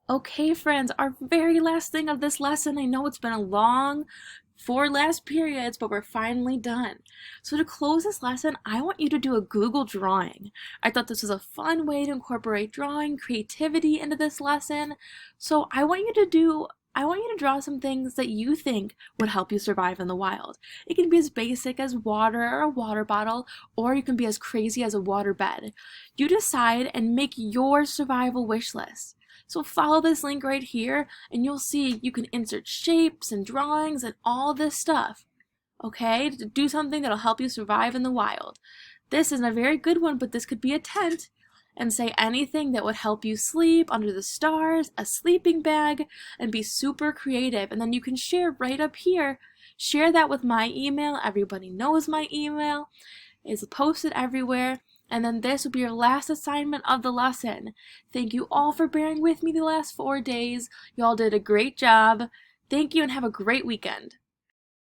Okay, friends, our very last thing of this lesson. I know it's been a long 4 last periods, but we're finally done. So to close this lesson, I want you to do a Google drawing. I thought this was a fun way to incorporate drawing creativity into this lesson. So I want you to draw some things that you think would help you survive in the wild. It can be as basic as water or a water bottle, or you can be as crazy as a water bed. You decide and make your survival wish list. So follow this link right here and you'll see you can insert shapes and drawings and all this stuff, okay, to do something that'll help you survive in the wild. This isn't a very good one, but this could be a tent. And say anything that would help you sleep under the stars, a sleeping bag, and be super creative. And then you can share right up here. Share that with my email. Everybody knows my email. It's posted everywhere. And then this will be your last assignment of the lesson. Thank you all for bearing with me the last 4 days. Y'all did a great job. Thank you and have a great weekend.